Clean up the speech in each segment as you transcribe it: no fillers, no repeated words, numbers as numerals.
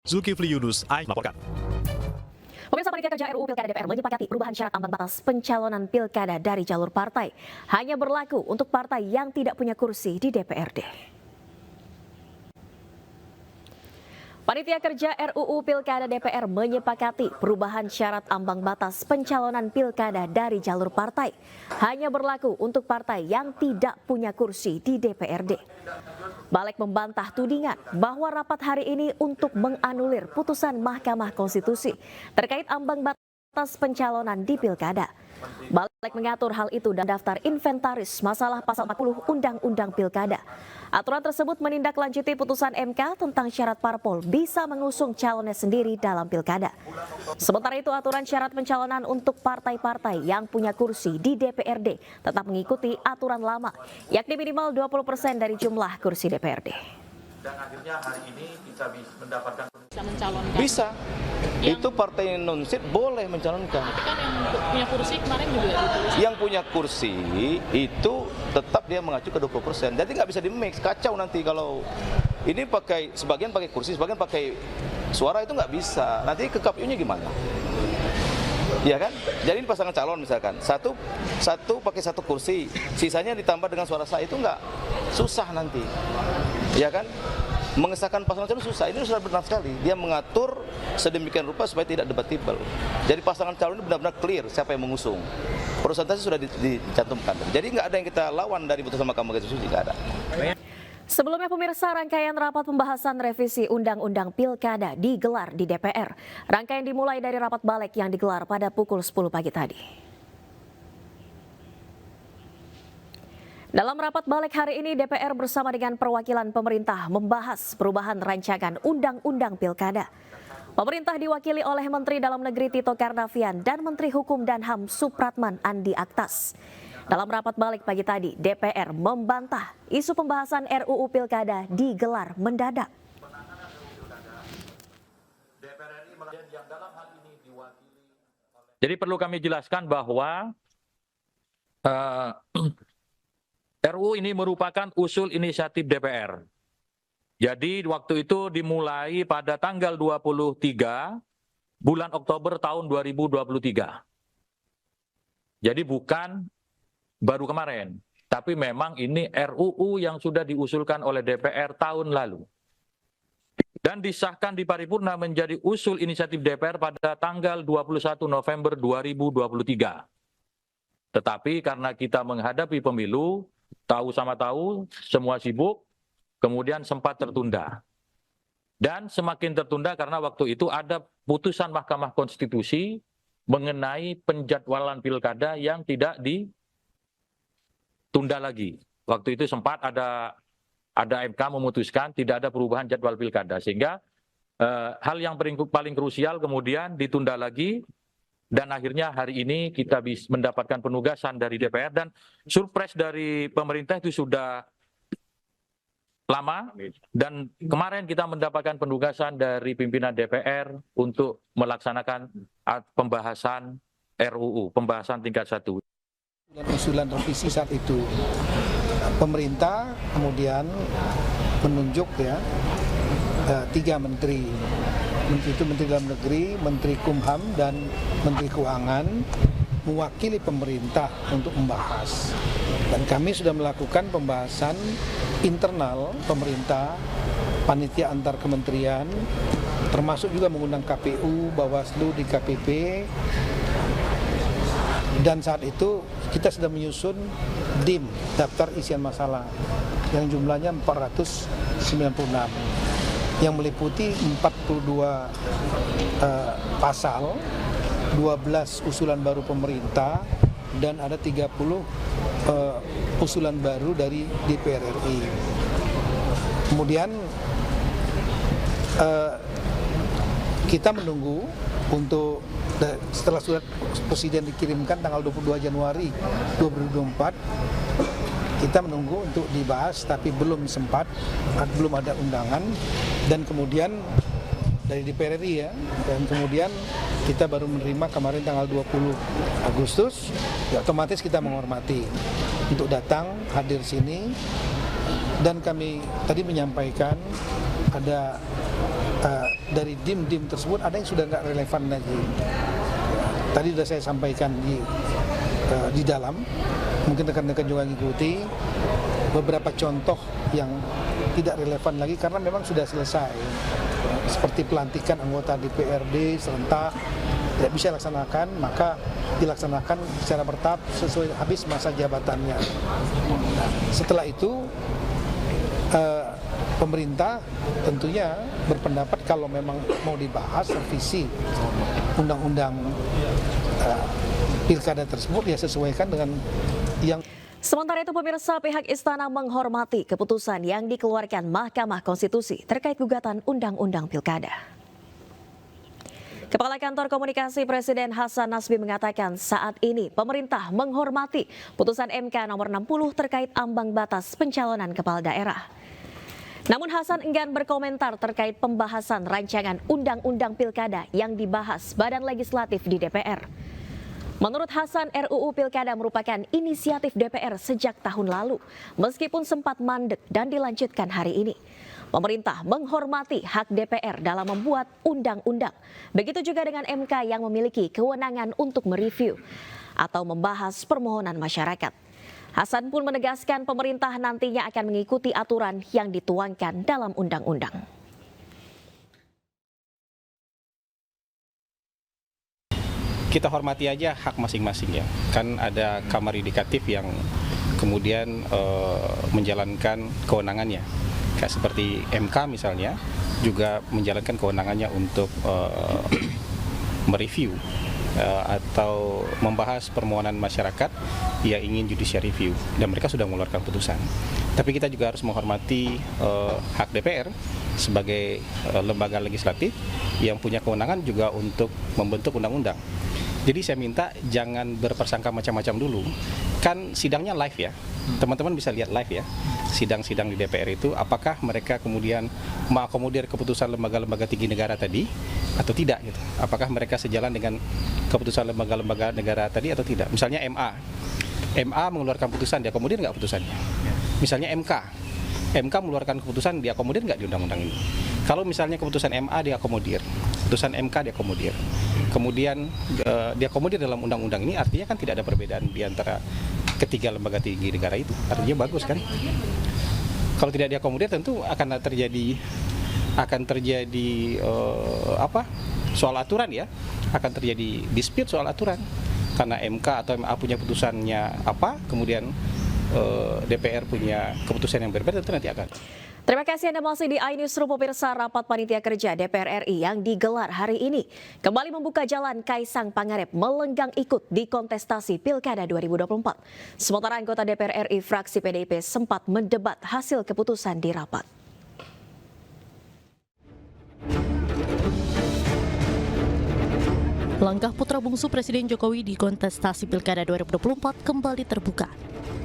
Zulkifli Yunus, melaporkan. Pemirsa, Panitia Kerja RUU Pilkada DPR menyepakati perubahan syarat ambang batas pencalonan pilkada dari jalur partai hanya berlaku untuk partai yang tidak punya kursi di DPRD. Panitia Kerja RUU Pilkada DPR menyepakati perubahan syarat ambang batas pencalonan pilkada dari jalur partai hanya berlaku untuk partai yang tidak punya kursi di DPRD. Balik membantah tudingan bahwa rapat hari ini untuk menganulir putusan Mahkamah Konstitusi terkait ambang batas pencalonan di pilkada. Balik mengatur hal itu dan daftar inventaris masalah pasal 40 Undang-Undang Pilkada. Aturan tersebut menindaklanjuti putusan MK tentang syarat parpol bisa mengusung calonnya sendiri dalam pilkada. Sementara itu, aturan syarat pencalonan untuk partai-partai yang punya kursi di DPRD tetap mengikuti aturan lama, yakni minimal 20% dari jumlah kursi DPRD. Dan akhirnya hari ini kita mendapatkan mencalonkan. Bisa. Itu partai non-sit boleh mencalonkan. Tapi kan yang punya kursi kemarin juga ditulis. Yang punya kursi itu tetap dia mengacu ke 20%. Jadi nggak bisa di-mix, kacau nanti kalau ini pakai sebagian pakai kursi, sebagian pakai suara, itu nggak bisa. Nanti ke KPU-nya gimana? Ya kan? Jadi ini pasangan calon misalkan, satu pakai satu kursi, sisanya ditambah dengan suara sah, itu nggak susah nanti. Ya kan? Mengesahkan pasangan calon susah, ini sudah benar sekali. Dia mengatur sedemikian rupa supaya tidak debatable. Jadi pasangan calon ini benar-benar clear siapa yang mengusung. Persentase sudah dicantumkan. Jadi nggak ada yang kita lawan dari putusan Mahkamah Konstitusi, nggak ada. Sebelumnya, pemirsa, rangkaian rapat pembahasan revisi Undang-Undang Pilkada digelar di DPR. Rangkaian dimulai dari rapat balik yang digelar pada pukul 10 pagi tadi. Dalam rapat balik hari ini, DPR bersama dengan perwakilan pemerintah membahas perubahan rancangan Undang-Undang Pilkada. Pemerintah diwakili oleh Menteri Dalam Negeri Tito Karnavian dan Menteri Hukum dan HAM Supratman Andi Aktas. Dalam rapat balik pagi tadi, DPR membantah isu pembahasan RUU Pilkada digelar mendadak. Jadi perlu kami jelaskan bahwa RUU ini merupakan usul inisiatif DPR. Jadi waktu itu dimulai pada tanggal 23 bulan Oktober tahun 2023. Jadi bukan baru kemarin, tapi memang ini RUU yang sudah diusulkan oleh DPR tahun lalu. Dan disahkan di paripurna menjadi usul inisiatif DPR pada tanggal 21 November 2023. Tetapi karena kita menghadapi pemilu, tahu sama tahu, semua sibuk, kemudian sempat tertunda. Dan semakin tertunda karena waktu itu ada putusan Mahkamah Konstitusi mengenai penjadwalan pilkada yang tidak ditunda lagi. Waktu itu sempat ada MK memutuskan tidak ada perubahan jadwal pilkada. Sehingga hal yang paling krusial kemudian ditunda lagi. Dan akhirnya hari ini kita bisa mendapatkan penugasan dari DPR dan surprise dari pemerintah itu sudah lama. Dan kemarin kita mendapatkan penugasan dari pimpinan DPR untuk melaksanakan pembahasan RUU, pembahasan tingkat 1. Dan usulan revisi saat itu, pemerintah kemudian menunjuk 3 menteri. Menteri itu Menteri Dalam Negeri, Menteri Kumham, dan Menteri Keuangan mewakili pemerintah untuk membahas. Dan kami sudah melakukan pembahasan internal pemerintah, panitia antar kementerian, termasuk juga mengundang KPU, Bawaslu, DKPP. Dan saat itu kita sudah menyusun DIM, daftar isian masalah, yang jumlahnya 496. Yang meliputi 42 pasal, 12 usulan baru pemerintah, dan ada 30 usulan baru dari DPR RI. Kemudian kita menunggu untuk setelah surat Presiden dikirimkan tanggal 22 Januari 2024, kita menunggu untuk dibahas, tapi belum sempat, belum ada undangan, dan kemudian dari DPR RI dan kemudian kita baru menerima kemarin tanggal 20 Agustus, otomatis kita menghormati untuk datang hadir sini, dan kami tadi menyampaikan ada dari dim-dim tersebut ada yang sudah nggak relevan lagi. Tadi sudah saya sampaikan di dalam, mungkin rekan-rekan juga mengikuti beberapa contoh yang tidak relevan lagi karena memang sudah selesai. Seperti pelantikan anggota DPRD serentak tidak bisa dilaksanakan, maka dilaksanakan secara bertahap sesuai habis masa jabatannya. Setelah itu pemerintah tentunya berpendapat kalau memang mau dibahas revisi undang-undang pilkada tersebut ya sesuaikan dengan yang. Sementara itu pemirsa, pihak istana menghormati keputusan yang dikeluarkan Mahkamah Konstitusi terkait gugatan Undang-Undang Pilkada. Kepala Kantor Komunikasi Presiden Hasan Nasbi mengatakan saat ini pemerintah menghormati putusan MK nomor 60 terkait ambang batas pencalonan kepala daerah. Namun Hasan enggan berkomentar terkait pembahasan rancangan Undang-Undang Pilkada yang dibahas Badan Legislatif di DPR. Menurut Hasan, RUU Pilkada merupakan inisiatif DPR sejak tahun lalu, meskipun sempat mandek dan dilanjutkan hari ini. Pemerintah menghormati hak DPR dalam membuat undang-undang. Begitu juga dengan MK yang memiliki kewenangan untuk mereview atau membahas permohonan masyarakat. Hasan pun menegaskan pemerintah nantinya akan mengikuti aturan yang dituangkan dalam undang-undang. Kita hormati aja hak masing-masing ya. Kan ada Kamar Yudikatif yang kemudian menjalankan kewenangannya. Kayak seperti MK misalnya juga menjalankan kewenangannya untuk mereview atau membahas permohonan masyarakat yang ingin judicial review dan mereka sudah mengeluarkan putusan. Tapi kita juga harus menghormati hak DPR sebagai lembaga legislatif yang punya kewenangan juga untuk membentuk undang-undang. Jadi saya minta jangan berpersangka macam-macam dulu. Kan sidangnya live ya. Teman-teman bisa lihat live ya. Sidang-sidang di DPR itu apakah mereka kemudian mengakomodir keputusan lembaga-lembaga tinggi negara tadi atau tidak gitu. Apakah mereka sejalan dengan keputusan lembaga-lembaga negara tadi atau tidak. Misalnya MA mengeluarkan putusan, diakomodir nggak putusannya? Misalnya MK mengeluarkan keputusan, diakomodir nggak di undang-undang ini? Kalau misalnya keputusan MA diakomodir, putusan MK diakomodir, kemudian diakomodir dalam undang-undang ini, artinya kan tidak ada perbedaan di antara ketiga lembaga tinggi negara itu. Artinya bagus kan? Kalau tidak diakomodir tentu akan terjadi soal aturan ya, akan terjadi dispute soal aturan karena MK atau MA punya putusannya apa, kemudian DPR punya keputusan yang berbeda, tentu nanti akan. Terima kasih Anda masih di iNewsroom. Pemirsa, rapat panitia kerja DPR RI yang digelar hari ini kembali membuka jalan Kaisang Pangarep melenggang ikut di kontestasi Pilkada 2024. Sementara anggota DPR RI fraksi PDIP sempat mendebat hasil keputusan di rapat. Langkah putra bungsu Presiden Jokowi di kontestasi Pilkada 2024 kembali terbuka.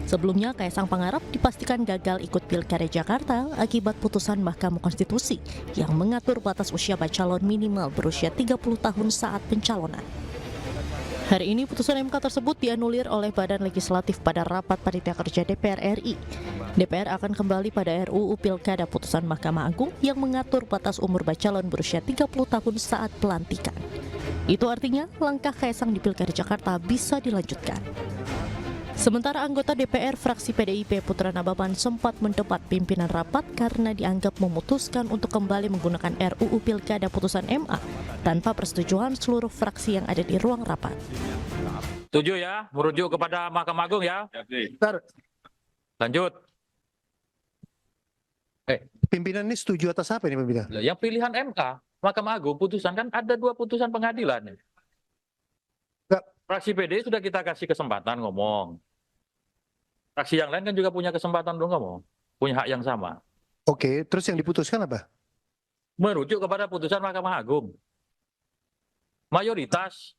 Sebelumnya, Kaisang Pangarep dipastikan gagal ikut Pilkada Jakarta akibat putusan Mahkamah Konstitusi yang mengatur batas usia calon minimal berusia 30 tahun saat pencalonan. Hari ini putusan MK tersebut dianulir oleh Badan Legislatif pada rapat panitia kerja DPR RI. DPR akan kembali pada RUU Pilkada putusan Mahkamah Agung yang mengatur batas umur calon berusia 30 tahun saat pelantikan. Itu artinya langkah Kaisang di Pilkada Jakarta bisa dilanjutkan. Sementara anggota DPR fraksi PDIP Putra Nababan sempat mendebat pimpinan rapat karena dianggap memutuskan untuk kembali menggunakan RUU Pilkada putusan MA tanpa persetujuan seluruh fraksi yang ada di ruang rapat. Setuju ya, merujuk kepada Mahkamah Agung ya. Lanjut. Pimpinan ini setuju atas apa ini pimpinan? Yang pilihan MK, Mahkamah Agung putusan kan ada 2 putusan pengadilan. Fraksi PD sudah kita kasih kesempatan ngomong. Fraksi yang lain kan juga punya kesempatan untuk ngomong, punya hak yang sama. Oke, terus yang diputuskan apa? Merujuk kepada putusan Mahkamah Agung. Mayoritas.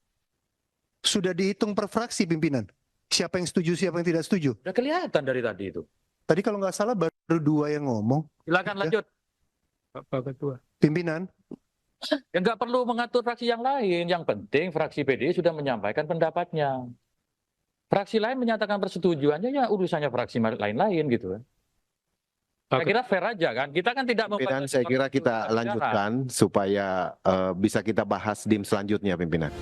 Sudah dihitung per fraksi pimpinan? Siapa yang setuju, siapa yang tidak setuju? Udah kelihatan dari tadi itu. Tadi kalau nggak salah baru 2 yang ngomong. Silakan lanjut. Bapak Ketua. Pimpinan. Ya nggak perlu mengatur fraksi yang lain. Yang penting fraksi PD sudah menyampaikan pendapatnya. Fraksi lain menyatakan persetujuannya, ya urusannya fraksi lain-lain gitu. Saya kira fair aja kan. Kita kan tidak Pimpinan, saya kira kita lanjutkan supaya bisa kita bahas di selanjutnya, pimpinan.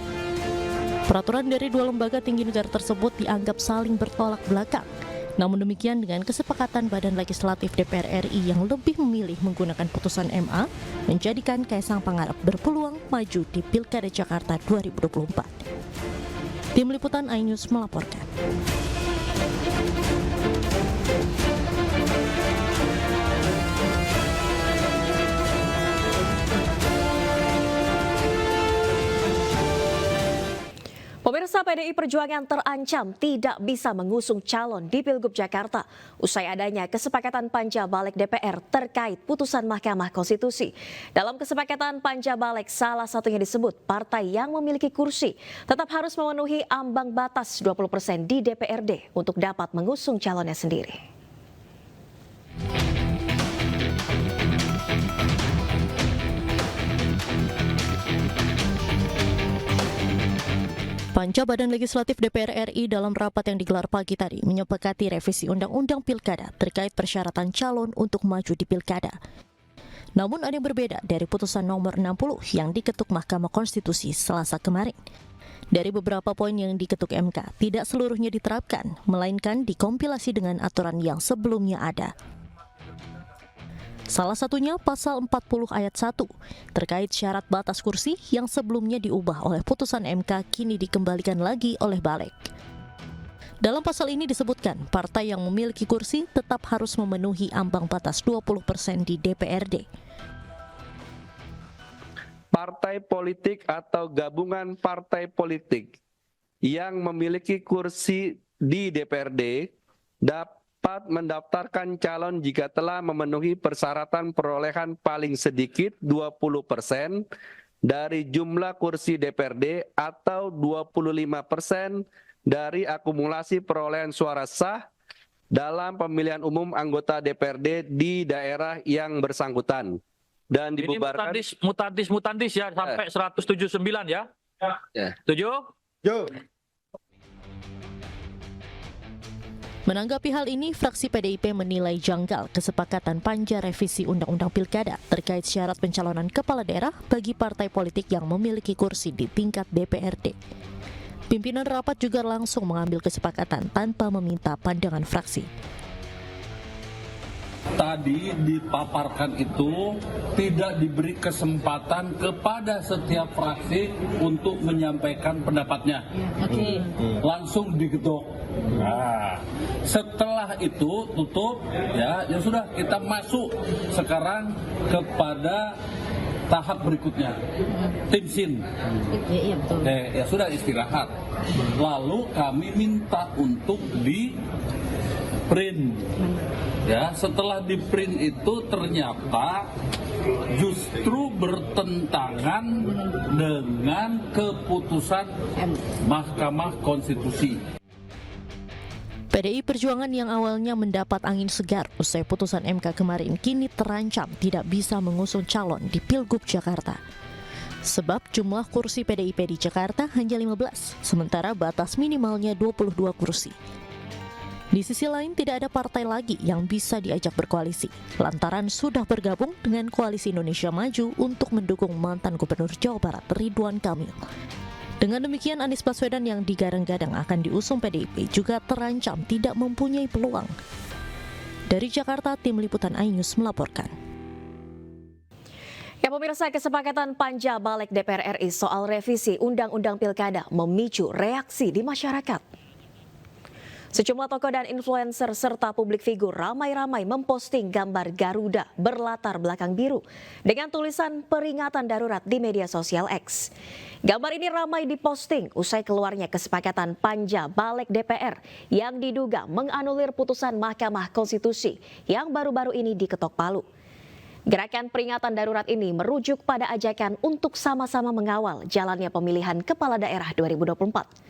Peraturan dari dua lembaga tinggi negara tersebut dianggap saling bertolak belakang. Namun demikian, dengan kesepakatan Badan Legislatif DPR RI yang lebih memilih menggunakan putusan MA, menjadikan Kaisang Pangarep berpeluang maju di Pilkada Jakarta 2024. Tim Liputan iNews melaporkan. Pemirsa, PDI Perjuangan terancam tidak bisa mengusung calon di Pilgub Jakarta usai adanya kesepakatan Panja Balik DPR terkait putusan Mahkamah Konstitusi. Dalam kesepakatan Panja Balik, salah satunya disebut partai yang memiliki kursi tetap harus memenuhi ambang batas 20% di DPRD untuk dapat mengusung calonnya sendiri. Panja Badan Legislatif DPR RI dalam rapat yang digelar pagi tadi menyepakati revisi Undang-Undang Pilkada terkait persyaratan calon untuk maju di Pilkada. Namun ada yang berbeda dari putusan nomor 60 yang diketuk Mahkamah Konstitusi Selasa kemarin. Dari beberapa poin yang diketuk MK, tidak seluruhnya diterapkan, melainkan dikompilasi dengan aturan yang sebelumnya ada. Salah satunya pasal 40 ayat 1 terkait syarat batas kursi yang sebelumnya diubah oleh putusan MK kini dikembalikan lagi oleh Balik. Dalam pasal ini disebutkan partai yang memiliki kursi tetap harus memenuhi ambang batas 20% di DPRD. Partai politik atau gabungan partai politik yang memiliki kursi di DPRD dapat mendaftarkan calon jika telah memenuhi persyaratan perolehan paling sedikit 20% dari jumlah kursi DPRD atau 25% dari akumulasi perolehan suara sah dalam pemilihan umum anggota DPRD di daerah yang bersangkutan. Dan dibubarkan. Ini mutandis ya sampai 179 ya. Setuju? Menanggapi hal ini, fraksi PDIP menilai janggal kesepakatan Panja revisi Undang-Undang Pilkada terkait syarat pencalonan kepala daerah bagi partai politik yang memiliki kursi di tingkat DPRD. Pimpinan rapat juga langsung mengambil kesepakatan tanpa meminta pandangan fraksi. Tadi dipaparkan itu tidak diberi kesempatan kepada setiap fraksi untuk menyampaikan pendapatnya. Langsung digedok. Nah, setelah itu tutup ya sudah kita masuk sekarang kepada tahap berikutnya, tim sin. Ya sudah istirahat. Lalu kami minta untuk di print. Ya, setelah di print itu ternyata justru bertentangan dengan keputusan Mahkamah Konstitusi. PDI Perjuangan yang awalnya mendapat angin segar usai putusan MK kemarin kini terancam tidak bisa mengusung calon di Pilgub Jakarta. Sebab jumlah kursi PDIP di Jakarta hanya 15, sementara batas minimalnya 22 kursi. Di sisi lain tidak ada partai lagi yang bisa diajak berkoalisi, lantaran sudah bergabung dengan Koalisi Indonesia Maju untuk mendukung mantan Gubernur Jawa Barat Ridwan Kamil. Dengan demikian, Anies Baswedan yang digadang-gadang akan diusung PDIP juga terancam tidak mempunyai peluang. Dari Jakarta, Tim Liputan iNews melaporkan. Ya pemirsa, kesepakatan Panja Balik DPR RI soal revisi Undang-Undang Pilkada memicu reaksi di masyarakat. Sejumlah tokoh dan influencer serta publik figur ramai-ramai memposting gambar Garuda berlatar belakang biru dengan tulisan peringatan darurat di media sosial X. Gambar ini ramai diposting usai keluarnya kesepakatan Panja Balik DPR yang diduga menganulir putusan Mahkamah Konstitusi yang baru-baru ini diketok palu. Gerakan peringatan darurat ini merujuk pada ajakan untuk sama-sama mengawal jalannya pemilihan kepala daerah 2024.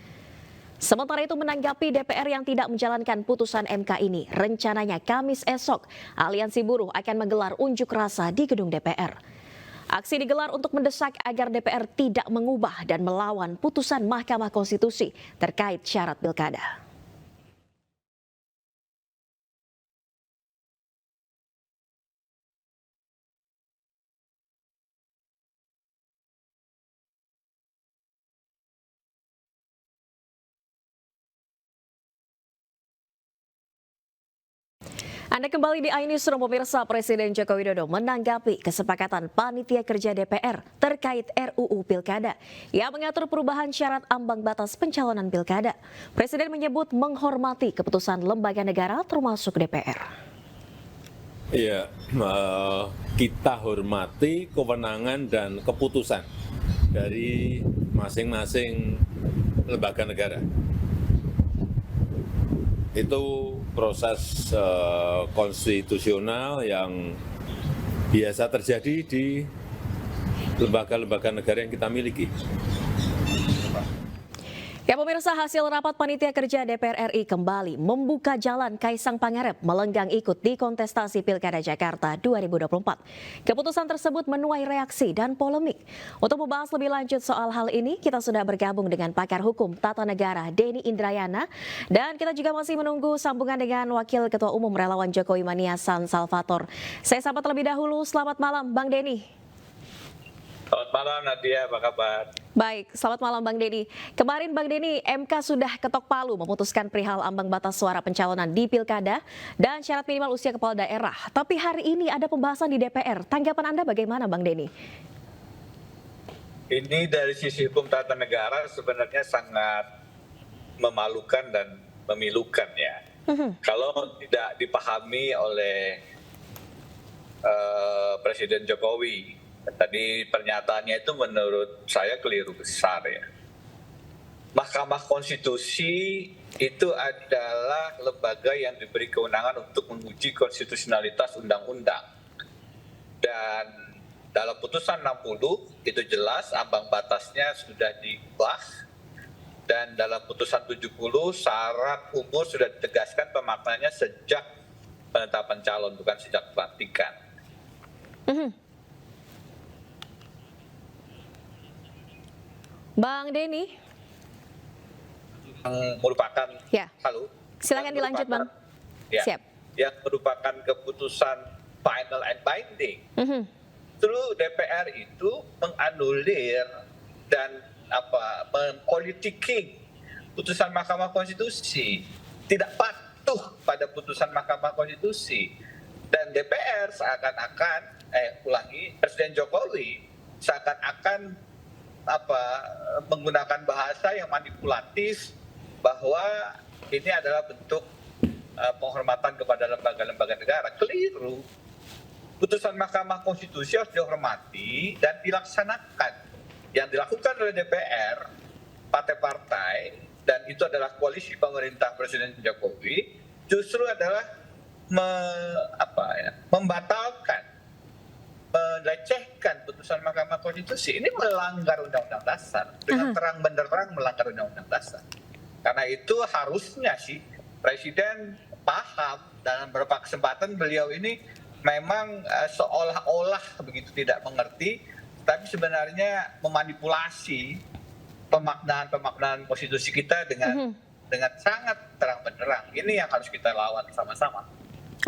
Sementara itu, menanggapi DPR yang tidak menjalankan putusan MK ini, rencananya Kamis esok Aliansi Buruh akan menggelar unjuk rasa di gedung DPR. Aksi digelar untuk mendesak agar DPR tidak mengubah dan melawan putusan Mahkamah Konstitusi terkait syarat pilkada. Anda kembali di iNewsroom, pemirsa. Presiden Joko Widodo menanggapi kesepakatan Panitia Kerja DPR terkait RUU Pilkada yang mengatur perubahan syarat ambang batas pencalonan pilkada. Presiden menyebut menghormati keputusan lembaga negara termasuk DPR. Iya, kita hormati kewenangan dan keputusan dari masing-masing lembaga negara. Itu proses konstitusional yang biasa terjadi di lembaga-lembaga negara yang kita miliki. Ya pemirsa, hasil rapat Panitia Kerja DPR RI kembali membuka jalan Kaisang Pangarep melenggang ikut di kontestasi Pilkada Jakarta 2024. Keputusan tersebut menuai reaksi dan polemik. Untuk membahas lebih lanjut soal hal ini, kita sudah bergabung dengan pakar hukum tata negara Denny Indrayana. Dan kita juga masih menunggu sambungan dengan Wakil Ketua Umum Relawan Jokowi Mania San Salvator. Saya sapa terlebih dahulu, selamat malam Bang Denny. Selamat malam Nadia, apa kabar? Baik, selamat malam Bang Denny. Kemarin Bang Denny, MK sudah ketok palu memutuskan perihal ambang batas suara pencalonan di Pilkada dan syarat minimal usia kepala daerah. Tapi hari ini ada pembahasan di DPR. Tanggapan Anda bagaimana Bang Denny? Ini dari sisi hukum tata negara sebenarnya sangat memalukan dan memilukan ya. Kalau tidak dipahami oleh Presiden Jokowi. Tadi pernyataannya itu menurut saya keliru besar ya. Mahkamah Konstitusi itu adalah lembaga yang diberi kewenangan untuk menguji konstitusionalitas undang-undang. Dan dalam putusan 60 itu jelas ambang batasnya sudah diubah. Dan dalam putusan 70 syarat umur sudah ditegaskan pemaknanya sejak penetapan calon, bukan sejak pelantikan. Bang Denny, yang merupakan halo, silakan dilanjut Bang. Ya, Siap. Yang merupakan keputusan final and binding. Terus DPR itu menganulir dan mempolitiking putusan Mahkamah Konstitusi, tidak patuh pada putusan Mahkamah Konstitusi, dan DPR seakan-akan, Presiden Jokowi seakan-akan menggunakan bahasa yang manipulatif bahwa ini adalah bentuk penghormatan kepada lembaga-lembaga negara. Keliru. Putusan Mahkamah Konstitusi harus dihormati dan dilaksanakan. Yang dilakukan oleh DPR, partai-partai, dan itu adalah koalisi pemerintah Presiden Jokowi, justru adalah membatalkan, melecehkan putusan Mahkamah Konstitusi. Ini melanggar Undang-Undang Dasar, dengan terang benderang melanggar Undang-Undang Dasar. Karena itu harusnya sih Presiden paham, dalam beberapa kesempatan beliau ini memang seolah-olah begitu tidak mengerti, tapi sebenarnya memanipulasi pemaknaan konstitusi kita dengan sangat terang benderang. Ini yang harus kita lawan sama-sama.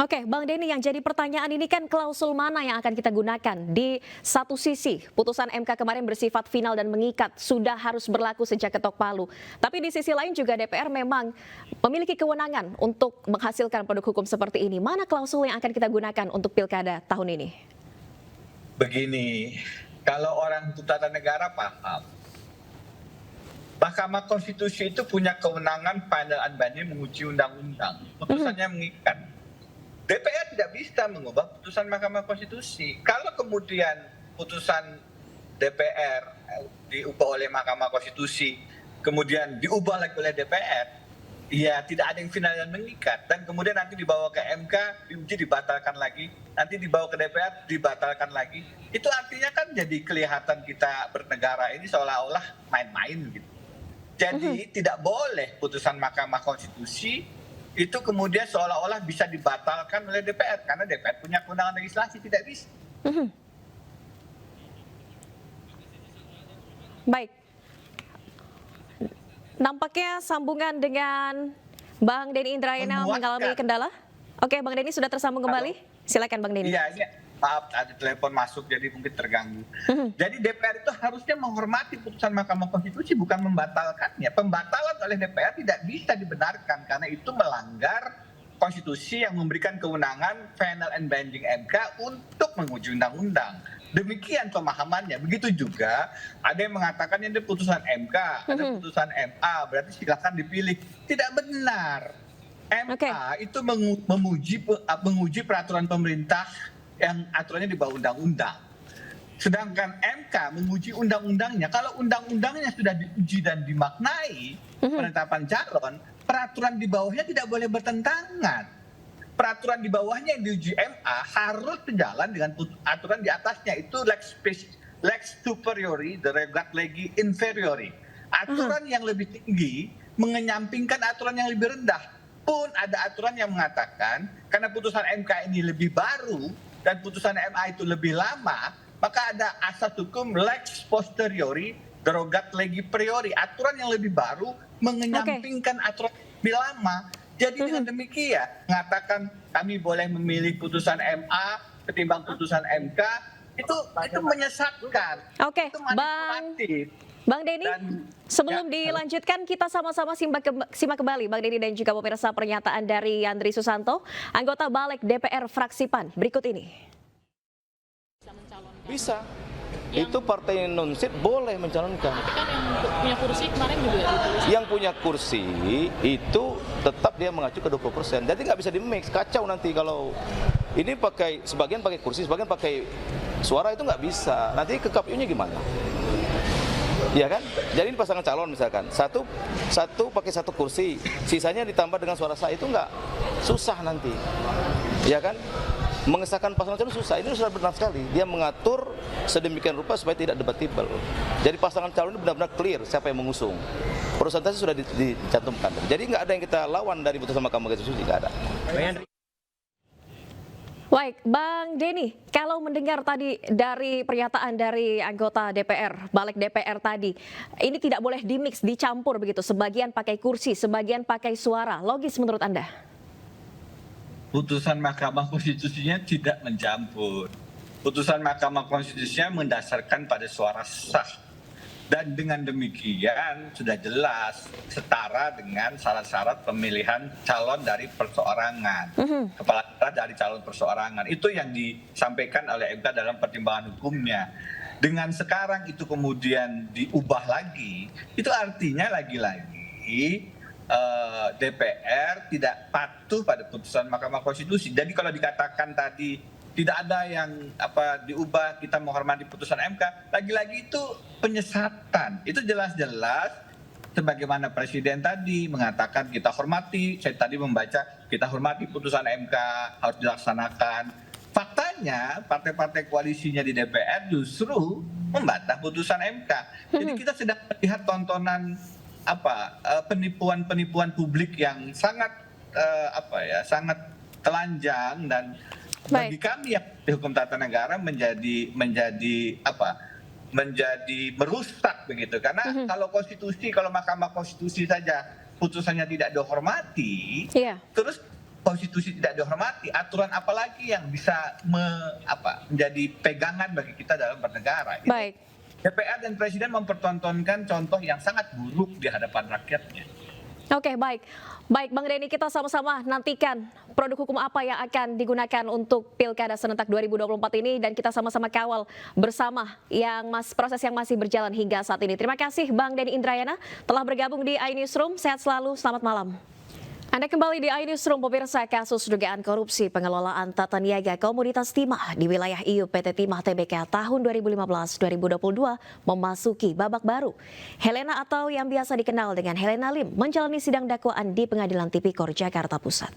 Oke, Bang Denny, yang jadi pertanyaan ini kan klausul mana yang akan kita gunakan? Di satu sisi, putusan MK kemarin bersifat final dan mengikat, sudah harus berlaku sejak ketok palu. Tapi di sisi lain juga DPR memang memiliki kewenangan untuk menghasilkan produk hukum seperti ini. Mana klausul yang akan kita gunakan untuk Pilkada tahun ini? Begini, kalau orang hukum tata negara paham, Mahkamah Konstitusi itu punya kewenangan final and binding menguji undang-undang. Putusannya mengikat. DPR tidak bisa mengubah putusan Mahkamah Konstitusi. Kalau kemudian putusan DPR diubah oleh Mahkamah Konstitusi, kemudian diubah lagi oleh DPR, ya tidak ada yang final dan mengikat. Dan kemudian nanti dibawa ke MK, diuji dibatalkan lagi, nanti dibawa ke DPR, dibatalkan lagi. Itu artinya kan jadi kelihatan kita bernegara ini seolah-olah main-main gitu. Jadi tidak boleh putusan Mahkamah Konstitusi itu kemudian seolah-olah bisa dibatalkan oleh DPR, karena DPR punya kewenangan legislasi, tidak bisa. Baik. Nampaknya sambungan dengan Bang Denny Indrayana mengalami kendala. Oke, Bang Denny sudah tersambung kembali. Silakan Bang Denny. Iya, maaf ada telepon masuk jadi mungkin terganggu. Jadi DPR itu harusnya menghormati putusan Mahkamah Konstitusi, bukan membatalkannya. Pembatalan oleh DPR tidak bisa dibenarkan karena itu melanggar Konstitusi yang memberikan kewenangan final and binding MK untuk menguji undang-undang. Demikian pemahamannya. Begitu juga ada yang mengatakan ini putusan MK, ada putusan MA, berarti silakan dipilih. Tidak benar. MA itu menguji peraturan pemerintah yang aturannya di bawah undang-undang. Sedangkan MK menguji undang-undangnya. Kalau undang-undangnya sudah diuji dan dimaknai penetapan calon, peraturan di bawahnya tidak boleh bertentangan. Peraturan di bawahnya yang diuji MA harus sejalan dengan aturan di atasnya. Itu lex superiori, the regat legi inferiori. Aturan yang lebih tinggi mengenyampingkan aturan yang lebih rendah. Pun ada aturan yang mengatakan karena putusan MK ini lebih baru dan putusan MA itu lebih lama, maka ada asas hukum lex posteriori, derogat legi priori. Aturan yang lebih baru mengenyampingkan aturan yang lebih lama. Jadi dengan demikian, mengatakan kami boleh memilih putusan MA ketimbang putusan MK, itu menyesatkan. Oke, itu manipulatif. Bang Denny, sebelum dilanjutkan kita sama-sama simak kembali Bang Denny dan juga pemirsa pernyataan dari Yandri Susanto, anggota Balik DPR fraksi PAN berikut ini. Bisa. Itu partai non-seat boleh mencalonkan. Tapi kan yang punya kursi kemarin juga ditulis. Yang punya kursi itu tetap dia mengacu ke 20%. Jadi nggak bisa di-mix, kacau nanti kalau ini pakai sebagian pakai kursi, sebagian pakai suara, itu nggak bisa. Nanti ke KPU-nya gimana? Ya kan? Jadi pasangan calon misalkan, satu pakai satu kursi, sisanya ditambah dengan suara sah, itu nggak susah nanti. Ya kan? Mengesahkan pasangan calon susah, ini sudah benar sekali. Dia mengatur sedemikian rupa supaya tidak debatable. Jadi pasangan calon ini benar-benar clear siapa yang mengusung. Persentase sudah dicantumkan. Jadi nggak ada yang kita lawan dari putusan Mahkamah Konstitusi, nggak ada. Baik, Bang Denny, kalau mendengar tadi dari pernyataan dari anggota DPR, Balik DPR tadi, ini tidak boleh dimix, dicampur begitu, sebagian pakai kursi, sebagian pakai suara. Logis menurut Anda? Putusan Mahkamah Konstitusinya tidak mencampur. Putusan Mahkamah Konstitusinya mendasarkan pada suara sah. Dan dengan demikian sudah jelas setara dengan syarat-syarat pemilihan calon dari perseorangan. Kepala daerah dari calon perseorangan. Itu yang disampaikan oleh MK dalam pertimbangan hukumnya. Dengan sekarang itu kemudian diubah lagi, itu artinya lagi-lagi DPR tidak patuh pada putusan Mahkamah Konstitusi. Jadi kalau dikatakan tadi tidak ada yang diubah, kita menghormati putusan MK, lagi-lagi itu penyesatan. Itu jelas-jelas sebagaimana Presiden tadi mengatakan kita hormati, saya tadi membaca kita hormati putusan MK, harus dilaksanakan. Faktanya partai-partai koalisinya di DPR justru membantah putusan MK. Jadi kita sedang melihat tontonan penipuan publik yang sangat sangat telanjang, dan bagi kami yang di hukum tata negara menjadi merusak begitu. Karena kalau Mahkamah Konstitusi saja putusannya tidak dihormati, terus konstitusi tidak dihormati, aturan apalagi yang bisa menjadi pegangan bagi kita dalam bernegara. Baik. DPR dan Presiden mempertontonkan contoh yang sangat buruk di hadapan rakyatnya. Oke, baik. Baik, Bang Denny, kita sama-sama nantikan produk hukum apa yang akan digunakan untuk Pilkada serentak 2024 ini, dan kita sama-sama kawal bersama proses yang masih berjalan hingga saat ini. Terima kasih Bang Denny Indrayana telah bergabung di iNewsroom. Sehat selalu, selamat malam. Anda kembali di iNewsroom, pemirsa. Kasus dugaan korupsi pengelolaan tata niaga komoditas timah di wilayah IU PT Timah Tbk tahun 2015-2022 memasuki babak baru. Helena atau yang biasa dikenal dengan Helena Lim menjalani sidang dakwaan di Pengadilan Tipikor Jakarta Pusat.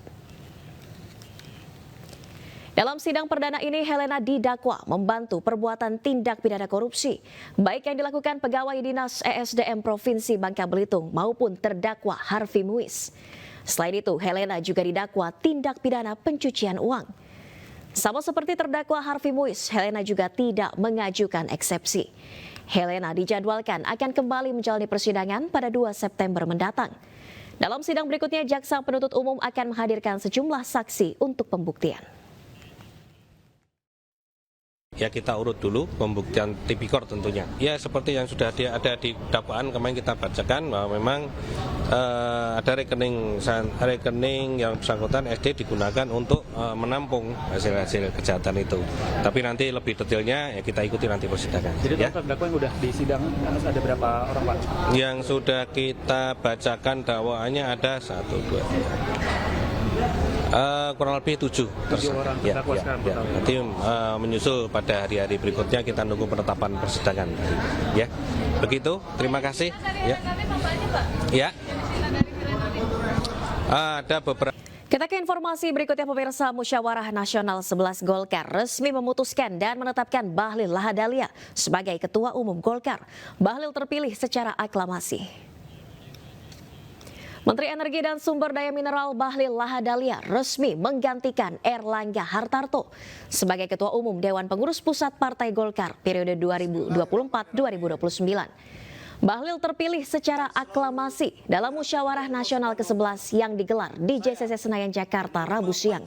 Dalam sidang perdana ini, Helena didakwa membantu perbuatan tindak pidana korupsi, baik yang dilakukan pegawai Dinas ESDM Provinsi Bangka Belitung maupun terdakwa Harvey Muiz. Selain itu, Helena juga didakwa tindak pidana pencucian uang. Sama seperti terdakwa Harvey Muiz, Helena juga tidak mengajukan eksepsi. Helena dijadwalkan akan kembali menjalani persidangan pada 2 September mendatang. Dalam sidang berikutnya, jaksa penuntut umum akan menghadirkan sejumlah saksi untuk pembuktian. Ya kita urut dulu pembuktian tipikor tentunya. Ya seperti yang sudah ada di dakwaan kemarin kita bacakan bahwa memang ada rekening yang bersangkutan SD digunakan untuk menampung hasil-hasil kejahatan itu. Tapi nanti lebih detailnya ya kita ikuti nanti persidangan. Jadi ya. terdakwa yang udah di sidang ada berapa orang Pak? Yang sudah kita bacakan dakwaannya ada 1, 2, 3. Kurang lebih 7 orang ya, terdakwa sekarang. ya. Nanti menyusul pada hari-hari berikutnya kita nunggu penetapan persidangan. Ya, begitu. Terima kasih. Ya. Ya. Ada beberapa. Kita ke informasi berikutnya, pemirsa. Musyawarah Nasional 11 Golkar resmi memutuskan dan menetapkan Bahlil Lahadalia sebagai Ketua Umum Golkar. Bahlil terpilih secara aklamasi. Menteri Energi dan Sumber Daya Mineral Bahlil Lahadalia resmi menggantikan Erlangga Hartarto sebagai Ketua Umum Dewan Pengurus Pusat Partai Golkar periode 2024-2029. Bahlil terpilih secara aklamasi dalam Musyawarah Nasional ke-11 yang digelar di JCC Senayan, Jakarta, Rabu siang.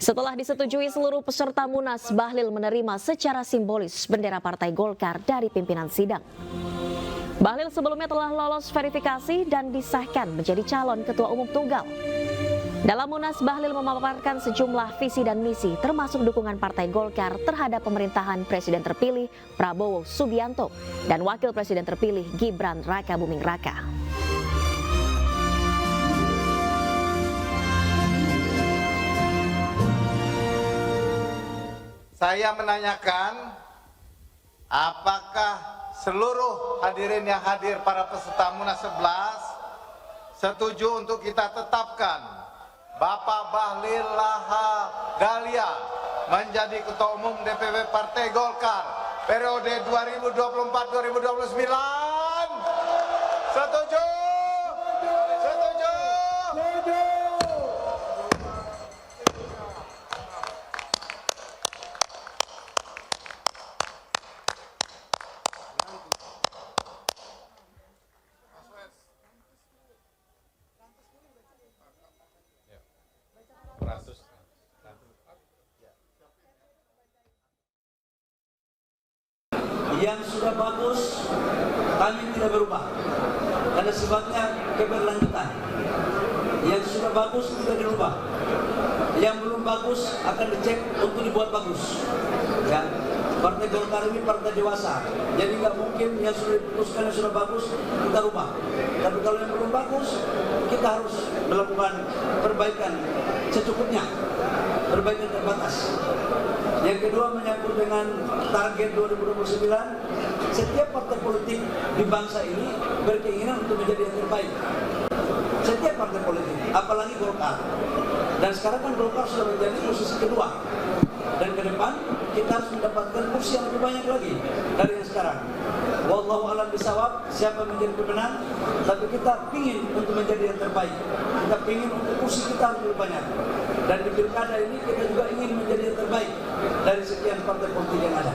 Setelah disetujui seluruh peserta Munas, Bahlil menerima secara simbolis bendera Partai Golkar dari pimpinan sidang. Bahlil sebelumnya telah lolos verifikasi dan disahkan menjadi calon Ketua Umum Tunggal. Dalam Munas, Bahlil memaparkan sejumlah visi dan misi termasuk dukungan Partai Golkar terhadap pemerintahan Presiden terpilih Prabowo Subianto dan Wakil Presiden terpilih Gibran Rakabuming Raka. Saya menanyakan apakah seluruh hadirin yang hadir para peserta Munas 11 setuju untuk kita tetapkan Bapak Bahlil Lahadalia menjadi Ketua Umum DPP Partai Golkar periode 2024-2029. Setuju? Setuju? Setuju. Yang sudah bagus kami tidak berubah, karena sebabnya keberlanjutan. Yang sudah bagus tidak dirubah, yang belum bagus akan dicek untuk dibuat bagus. Ya, Partai Golkar ini partai dewasa, jadi nggak mungkin yang sudah diputuskan yang sudah bagus kita rubah. Tapi kalau yang belum bagus, kita harus melakukan perbaikan secukupnya, perbaikan terbatas. Yang kedua menyangkut dengan target 2029, setiap partai politik di bangsa ini berkeinginan untuk menjadi yang terbaik. Setiap partai politik, apalagi Golkar. Dan sekarang kan Golkar sudah menjadi posisi kedua. Dan ke depan kita harus mendapatkan kursi yang lebih banyak lagi dari yang sekarang. Wallahu a'lam bishawab, siapa menjadi pemenang, tapi kita ingin untuk menjadi yang terbaik. Kita ingin untuk kursi kita lebih banyak. Dan di pilkada ini kita juga ingin menjadi yang terbaik dari sekian partai politik yang ada.